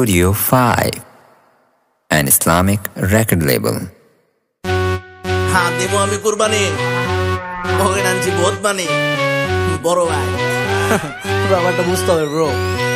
Studio 5, an Islamic record label. হ্যাঁ দেবো আমি কুরবানি, ওকে আনছি বহুত মানি বড় ভাই। ব্যাপারটা বুঝতে হবে ব্রো,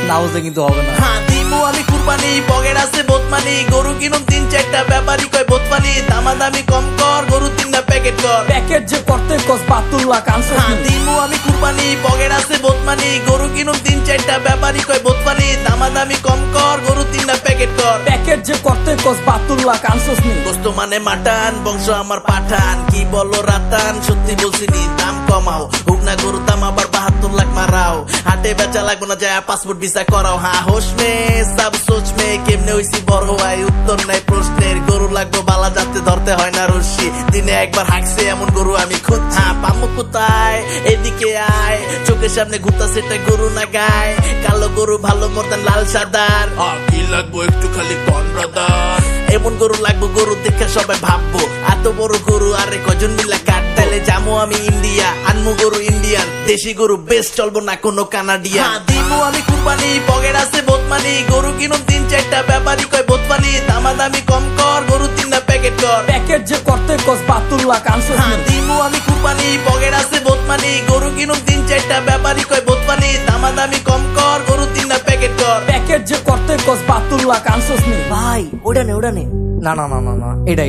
না বুঝলে কিন্তু হবে না। হ্যাঁ দিমু আমি কুরবানি, পকেট আছে বহুত মানি, গরু কিনুম 3-4টা, ব্যাপারী কয় বহুত পানি, দামাদামি কম কর, গরু 3টা প্যাকেট কর। প্যাকেট যে করতে কস বাতুল্লাহ কানছে। হ্যাঁ দিমু আমি কুরবানি, পকেট আছে বহুত মানি, গরু কিনুম 3-4টা, ব্যাপারী কয় বহুত পানি, দামাদামি কম কর, গরু 3টা প্যাকেট কর। প্যাকেট যে করতে কস বাতুল্লাহ কানছস নি। গোস্ত মানে মাটান, বংশ আমার পাঠান, কি বলো রাতান, সত্যি বলছিনি দাম কমাও, হুক না গরুর দাম আবার 72 লাখ মারাও, হাটে বেচা লাগবো না যায় পাসপোর্ট ভিসা করাও। হ্যাঁ হোশ মে সব সোচ মে, কেমনে হইছি বড় ভাই উত্তর নাই প্রশ্নের, গরু লাগবো বালা যাতে ধরতে হয় না রশ্মি, দিনে একবার হাঁকছে এমন গরু আমি খুঁজছি। হ্যাঁ পামু কোথায় এদিকে আয়, চোখের সামনে ঘুরতা সেটা গরু না গায়, কালো গরু ভালো মতন লাল সাদার, কি লাগবো একটু খালি কন ব্রাদার, এমন গরু লাগবো গরু দেখে সবাই ভাববো এত বড় গরু আরে কজন মিলা কাট, তাইলে যাবো আমি ইন্ডিয়া আনমু গরু ইন্ডিয়ান, দেশি গরু বেশ চলবো না কোনো কানাডিয়ান। দিমু আমি কুরবানি, পকেট আছে বহুত মানি, গরু কিনুম 3-4টা, ব্যাপারী কয় বহুত পানি, দামাদামি কম কর, গরু 3টা প্যাকেট কর। প্যাকেট যে করতে কস বাতুল্লাহ কানছস নি। দিমু আমি কুরবানি, পকেট আছে বহুত মানি, গরু কিনুম 3-4টা, ব্যাপারী কয় বহুত পানি, দামাদামি কম কর, গরু 3টা প্যাকেট কর। প্যাকেট যে করতে কস বাতুল্লাহ কানছস নি। ভাই ওটা নে না না না না না, এটা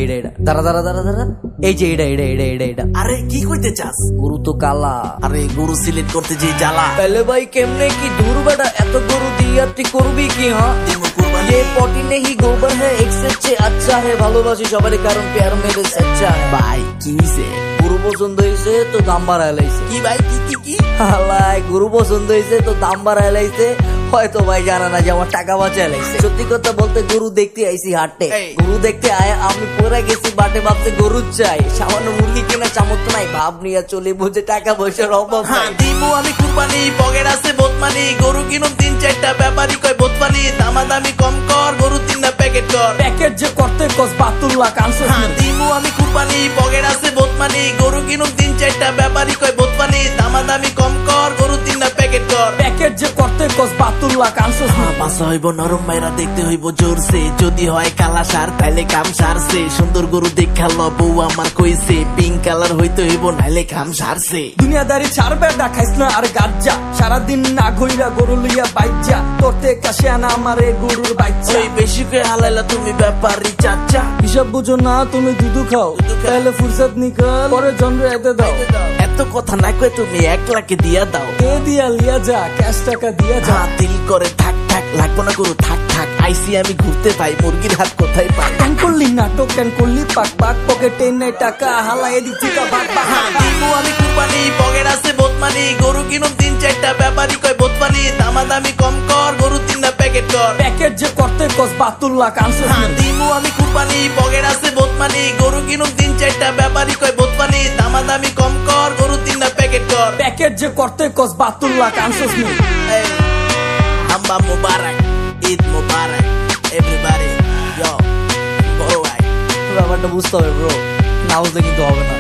দাঁড়া দাঁড়া দাঁড়া দাঁড়া, এই যে এটা। আরে কি কইতে চাস? গরু তো কালা। আরে গরু সিলেক্ট করতে যে জ্বালা, তাহলে ভাই কেমনে কি দূর বেটা, এত গরু দিয়া তুই করবি কি? হ্যাঁ দিমু কুরবানি, ये पॉटी नहीं गोबर है, एक से अच्छे अच्छा है, ভালোবাসি সবারই কারণ প্যার মেরে সচ্চা है। ভাই কি হইছে? গরু পছন্দ হয়েছে তো দাম বাড়ায় লাইছে। কি ভাই কি হালাই গরু পছন্দ হয়েছে তো দাম বাড়ায় লাইছে, হয়তো ভাই জানা না যে আমার টাকা বাঁচায় লাইছে। সত্যি কথা বলতে গরু দেখতে আইছি হাটে, গরু দেখতে আয় আমি পরে গেছি বাটে, ভাবতে গরু চাই, সামান্য মুরগি কেনা সামর্থ্য নাই, ভাব নিয়ে চলে বুঝে টাকা পয়সার অভাব নাই। দিমু আমি কুরবানি, পকেট আছে বহুত মানি, গরু কিনুম 3-4টা, ব্যাপারী কয় বহুত পানি, দামাদামি কম কর, গরু 3টা প্যাকেট কর। প্যাকেট যে করতে কস বাতুল্লাহ কানছস নি। দিমু আমি কুরবানি, পকেট আছে বহুত মানি, গরু কিনুম 3-4টা, ব্যাপারী কয় বহুত পানি, দামাদামি কম কর, গরু 3টা প্যাকেট কর। প্যাকেট যে করতে কস বাতুল্লাহ কানছস নি। বাসা হইব নরম মাইরা দেখতে হইব জোরসে, যদি হয় কালা সার তাইলে কাম সারছে, সুন্দর গরু দেখা বউ আমার কইছে, পিঙ্ক কালার হইতে হইব নাইলে কাম সারছে। দুনিয়াদারি ছাড় বেটা, খাইস না আর গাজ্জা, সারাদিন না ঘইরা গরু লইয়া বাইজা, তোরতে কাছে আনা আমারে গরুর বাইচ্চা। ওই বেশি করে হালাইলা তুমি ব্যাপারী চাচা, হিসাব বুঝো না তুমি দুধু খাও, তাহলে ফুরসত নিকাল পরে জন্মে এতে দাও। এত কথা না কয়ে তুমি 1 লাখে দিয়া দাও, কে দিয়া লিয়া যা, ক্যাশ টাকা দিয়া যা। দিল করে থাক লাগবো না গরু থাক, আইসি আমি ঘুরতে পাই, মুরগির হাত কোথায় পাই। কেন করলি নাটক, কেন করলি পাক পকেটে নেই টাকা, হালা এদিক থেকে বাক বাক। দিমু আমি কুরবানি, পকেট আছে বহুত মানি, গরু কিনুম 3-4টা, ব্যাপারী কয় বহুত পানি, দামাদামি কম কর, গরু 3টা প্যাকেট কর। প্যাকেট যে করতে কস বাতুল্লাহ কানছস নি। দিমু আমি কুরবানি, পকেট আছে বহুত মানি, গরু কিনুম 3-4টা, ব্যাপারী কয় বহুত পানি, দামাদামি কম কর, গরু 3টা প্যাকেট কর। প্যাকেট যে করতে কস বাতুল্লাহ কানছস নি। হাম্বা মুবারক, ঈদ মুবারক এভরিবডি, ইয়ো বড় ভাই। ব্যাপারটা বুঝতে হবে ব্রো, না বুঝলে কিন্তু হবে না।